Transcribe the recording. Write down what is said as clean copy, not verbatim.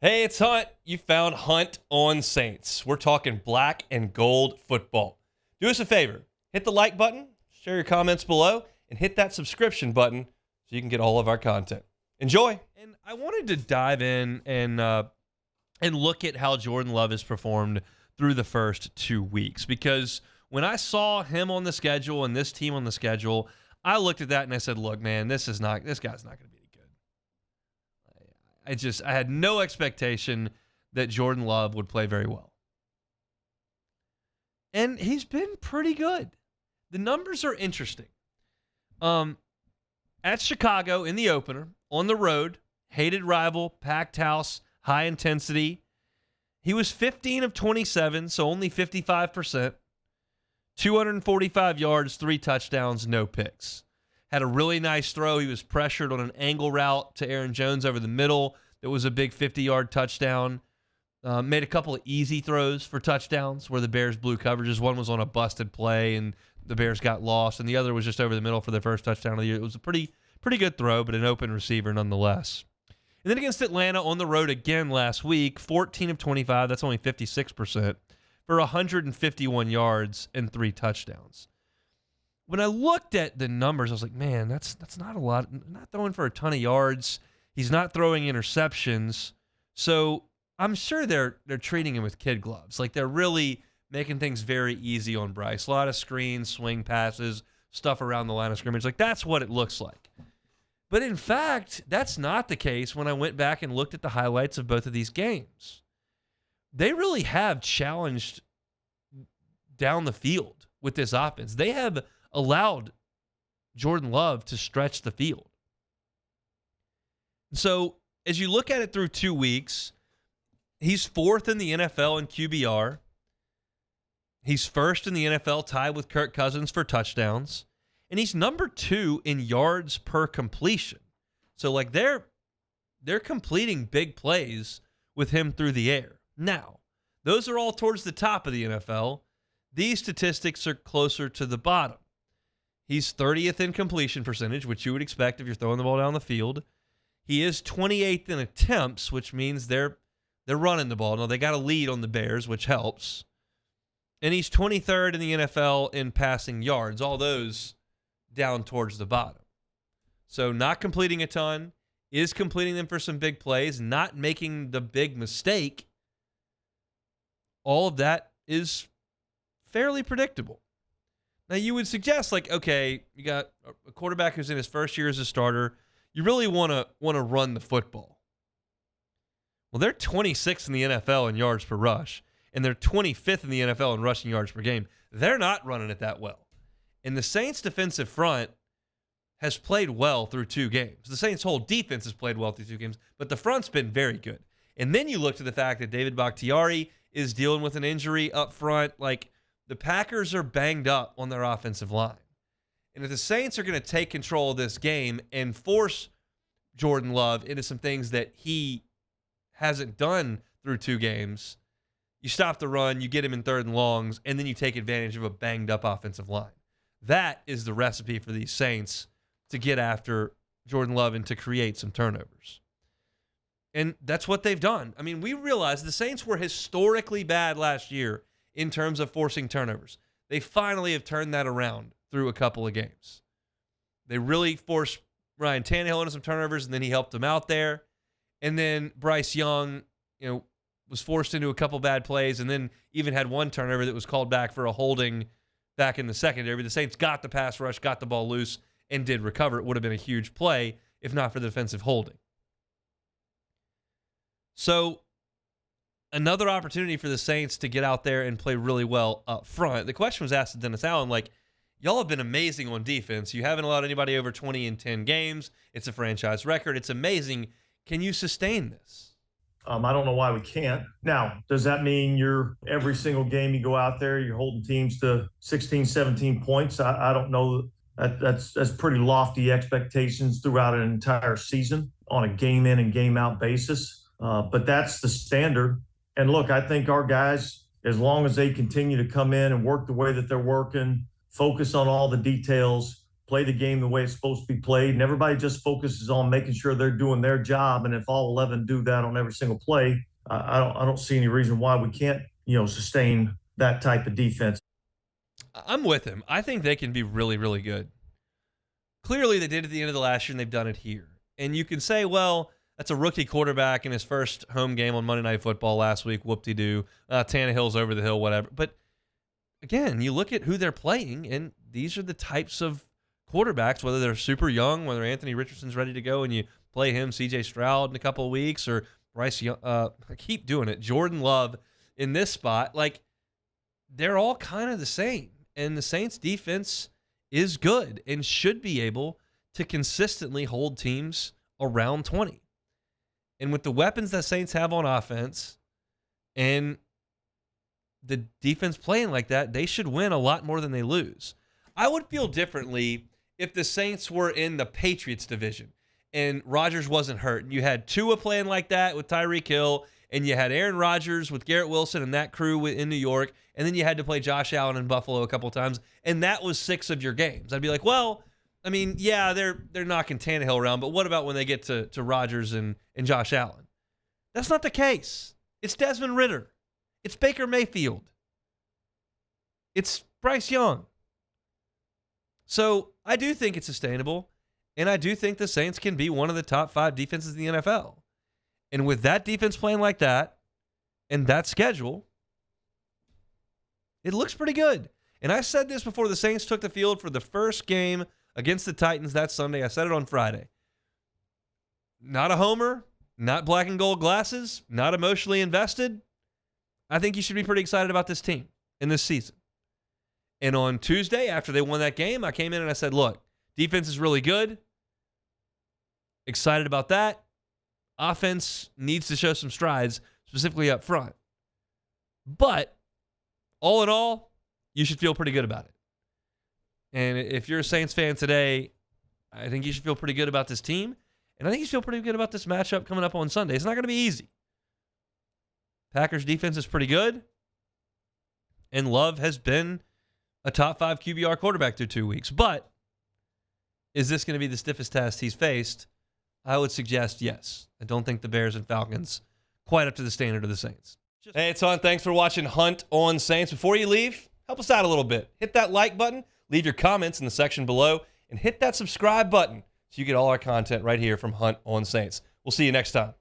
Hey, it's Hunt. You found Hunt on Saints. We're talking black and gold football. Do us a favor. Hit the like button, share your comments below, and hit that subscription button so you can get all of our content. Enjoy. And I wanted to dive in and look at how Jordan Love has performed through the first 2 weeks, because when I saw him on the schedule and this team on the schedule, I looked at that and I said, look, man, this guy's not going to be good. I had no expectation that Jordan Love would play very well. And he's been pretty good. The numbers are interesting. At Chicago in the opener, on the road, hated rival, packed house, high intensity, he was 15 of 27, so only 55%. 245 yards, 3 touchdowns, no picks. Had a really nice throw. He was pressured on an angle route to Aaron Jones over the middle. That was a big 50-yard touchdown. Made a couple of easy throws for touchdowns where the Bears blew coverages. One was on a busted play, and the Bears got lost, and the other was just over the middle for their first touchdown of the year. It was a pretty good throw, but an open receiver nonetheless. And then against Atlanta on the road again last week, 14 of 25, that's only 56%, for 151 yards and 3 touchdowns. When I looked at the numbers, I was like, man, that's not a lot. Not throwing for a ton of yards. He's not throwing interceptions. So I'm sure they're treating him with kid gloves. Like, they're really making things very easy on Bryce. A lot of screens, swing passes, stuff around the line of scrimmage. Like, that's what it looks like. But in fact, that's not the case when I went back and looked at the highlights of both of these games. They really have challenged down the field with this offense. They have allowed Jordan Love to stretch the field. So as you look at it through 2 weeks, he's 4th in the NFL in QBR. He's 1st in the NFL, tied with Kirk Cousins for touchdowns. And he's number 2 in yards per completion. So, like, they're completing big plays with him through the air. Now, those are all towards the top of the NFL. These statistics are closer to the bottom. He's 30th in completion percentage, which you would expect if you're throwing the ball down the field. He is 28th in attempts, which means they're running the ball. Now, they got a lead on the Bears, which helps. And he's 23rd in the NFL in passing yards. All those down towards the bottom. So not completing a ton, is completing them for some big plays, not making the big mistake. All of that is fairly predictable. Now, you would suggest, like, okay, you got a quarterback who's in his first year as a starter. You really want to run the football. Well, they're 26th in the NFL in yards per rush, and they're 25th in the NFL in rushing yards per game. They're not running it that well. And the Saints' defensive front has played well through 2 games. The Saints' whole defense has played well through 2 games, but the front's been very good. And then you look to the fact that David Bakhtiari is dealing with an injury up front. Like, the Packers are banged up on their offensive line. And if the Saints are going to take control of this game and force Jordan Love into some things that he hasn't done through 2 games, you stop the run, you get him in 3rd and longs, and then you take advantage of a banged-up offensive line. That is the recipe for these Saints to get after Jordan Love and to create some turnovers. And that's what they've done. I mean, we realize the Saints were historically bad last year in terms of forcing turnovers. They finally have turned that around through a couple of games. They really forced Ryan Tannehill into some turnovers, and then he helped them out there. And then Bryce Young, was forced into a couple bad plays, and then even had one turnover that was called back for a holding back in the secondary. But the Saints got the pass rush, got the ball loose, and did recover. It would have been a huge play if not for the defensive holding. So another opportunity for the Saints to get out there and play really well up front. The question was asked to Dennis Allen, like, y'all have been amazing on defense. You haven't allowed anybody over 20 in 10 games. It's a franchise record. It's amazing. Can you sustain this? I don't know why we can't. Now, does that mean every single game you go out there, you're holding teams to 16, 17 points? I don't know. That's pretty lofty expectations throughout an entire season on a game in and game out basis. But that's the standard. And look, I think our guys, as long as they continue to come in and work the way that they're working, focus on all the details, play the game the way it's supposed to be played, and everybody just focuses on making sure they're doing their job. And if all 11 do that on every single play, I don't see any reason why we can't, sustain that type of defense. I'm with him. I think they can be really, really good. Clearly, they did at the end of the last year, and they've done it here. And you can say, well, that's a rookie quarterback in his first home game on Monday Night Football last week. Whoop-de-doo. Tannehill's over the hill, whatever. But, again, you look at who they're playing, and these are the types of quarterbacks, whether they're super young, whether Anthony Richardson's ready to go and you play him, C.J. Stroud in a couple of weeks, or Bryce Young. I keep doing it. Jordan Love in this spot. Like, they're all kind of the same. And the Saints defense is good and should be able to consistently hold teams around 20. And with the weapons that Saints have on offense and the defense playing like that, they should win a lot more than they lose. I would feel differently if the Saints were in the Patriots division and Rodgers wasn't hurt. And you had Tua playing like that with Tyreek Hill, and you had Aaron Rodgers with Garrett Wilson and that crew in New York, and then you had to play Josh Allen in Buffalo a couple times, and that was 6 of your games. I'd be like, well, I mean, yeah, they're knocking Tannehill around, but what about when they get to Rodgers and Josh Allen? That's not the case. It's Desmond Ridder. It's Baker Mayfield. It's Bryce Young. So I do think it's sustainable, and I do think the Saints can be one of the top 5 defenses in the NFL. And with that defense playing like that and that schedule, it looks pretty good. And I said this before the Saints took the field for the first game against the Titans that Sunday. I said it on Friday. Not a homer, not black and gold glasses, not emotionally invested. I think you should be pretty excited about this team in this season. And on Tuesday, after they won that game, I came in and I said, look, defense is really good. Excited about that. Offense needs to show some strides, specifically up front. But all in all, you should feel pretty good about it. And if you're a Saints fan today, I think you should feel pretty good about this team. And I think you should feel pretty good about this matchup coming up on Sunday. It's not going to be easy. Packers defense is pretty good. And Love has been a top 5 QBR quarterback through 2 weeks. But is this going to be the stiffest test he's faced? I would suggest yes. I don't think the Bears and Falcons quite up to the standard of the Saints. Hey, it's Hunt. Thanks for watching Hunt on Saints. Before you leave, help us out a little bit. Hit that like button, leave your comments in the section below, and hit that subscribe button so you get all our content right here from Hunt on Saints. We'll see you next time.